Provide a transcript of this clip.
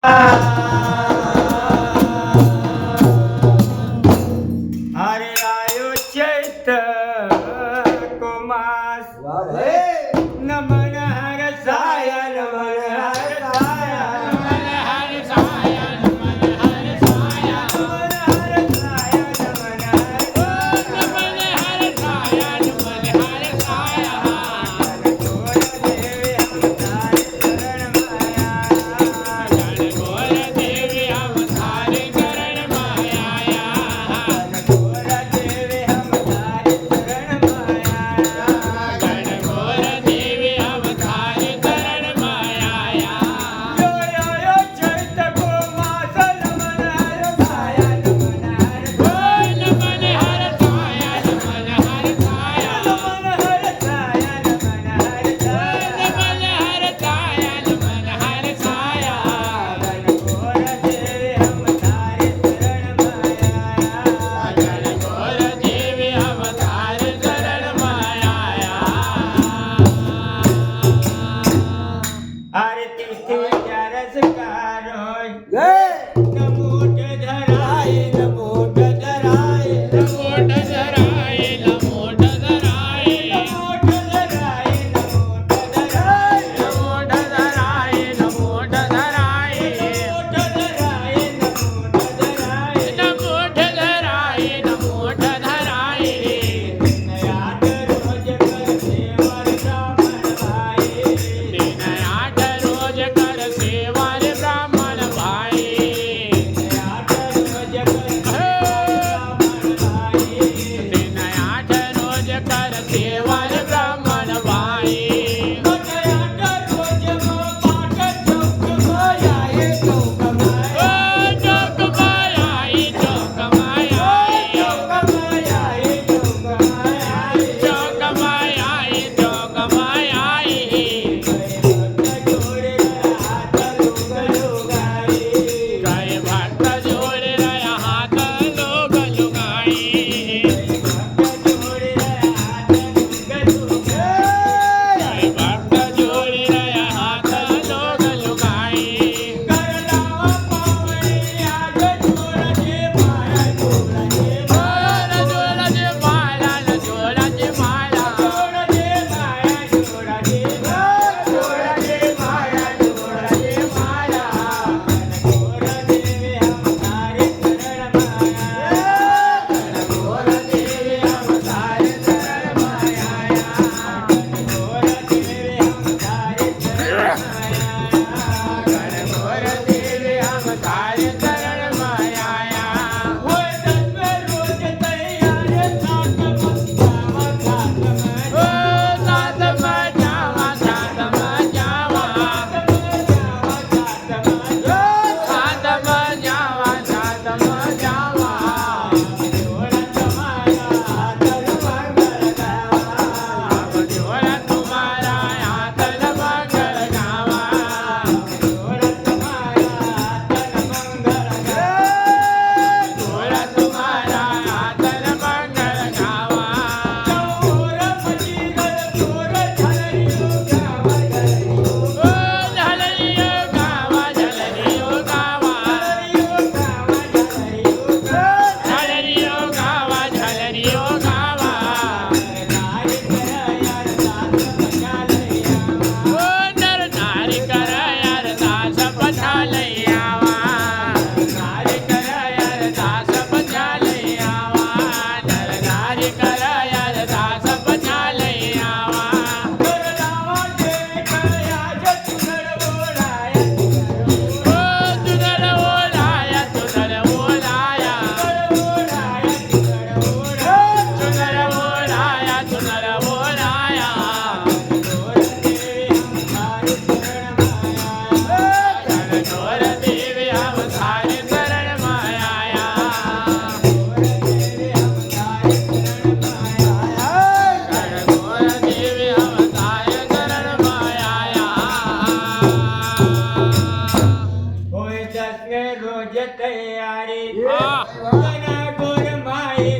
હરે આયુ ચૈત કુમાસ નમન હર સાય નમન હર સાય નમન હર સાય નમન હર સાય નમન હર સાય નમન હર સાય નમન હર સાય ગણગોર દેવી હમ તારી શરણ માયા ગણગોર દેવી હમ તારી શરણ માયા ગણગોર દેવી હમ તારી શરણ માયા ગણગોર દેવી હમ તારી શરણ માયા જોયો ચૈત કુમાસ નમન હર સાય નમન હર સાય નમન હર સાય નમન હર સાય નમન હર સાય નમન હર સાય નમન હર સાય નમન હર સાય ગણગોર દેવી હમ તારી શરણ માયા ગણગોર દેવી હમ તારી શરણ માયા આરતી થી રસ કારો નમોટ ધરાય નમોટ ધરાય નમોટ ધરાય નમોટ ધરાય નમોટ ધરાય નમોટ ધરાય નમોટ ધરાય નમોટ ધરાય નમોટ ધરાય નમોટ ધરાય નમોટ ધરાય નમોટ ધરાય યાદ રોજ કરશે બ્રાહ્મણ ભાઈ યાદ રોજ કરશે બ્રાહ્મણ ભાઈ યાદ રોજ કરશે બ્રાહ્મણ ભાઈ યાદ રોજ કરશે બ્રાહ્મણ ભાઈ યાદ રોજ પાટ ચોક માયા ચોક માયા ચોક માયા ચોક માયા ચોક માયા ચોક માયા ચોક માયા ચોક માયા જય ભક્ત જોડે રહ્યા હાથ લોગ લુગાઈ જય ભક્ત જોડે રહ્યા હાથ લોગ લુગાઈ કરલાવા પાવણી આગ જોડજે મારા જોડજે મારા જોડજે મારા જોડજે મારા જોડજે મારા જોડજે મારા જોડજે મારા જોડજે મારા ગણગોર દેવી હમ તારી શરણ માયા ગણગોર દેવી હમ તારી શરણ માયા ગણગોર દેવી હમ તારી શરણ માયા ગણગોર દેવી હમ તારી શરણ માયા હોય તત્વે રોજ તૈયાર સાતમાં જાવા સાતમાં જાવા સાતમાં જાવા સાતમાં જાવા સાતમાં જાવા જોડા તમારા હાથલ મંગળ ગાવા જોડા તમારા હાથલ મંગળ ગાવા જોડા તમારા હાથલ મંગળ ગાવા જોડા તમારા હાથલ મંગળ ગાવા ચોર પછી ગલ ચોર ઝલરિયો ગાવા ઝલરિયો ગાવા ઝલરિયો ગાવા ઝલરિયો ગાવા ઝલરિયો ગાવા નર નારી કર યાર દાસ પછા લઈ આવા નારી કર યાર દાસ પછા લઈ આવા નર નારી કર યાર દાસ પછા લઈ આવા કરલાવા દેવી કયા જ તુનર બોલાયા તુનર બોલાયા તુનર બોલાયા તુનર બોલાયા તુનર બોલાયા ગણગોર દેવી હમ તારી શરણ માયા ગણગોર દેવી હમ તારી શરણ માયા હોય દસમે રોજ તૈયારી ગણગોર માઈ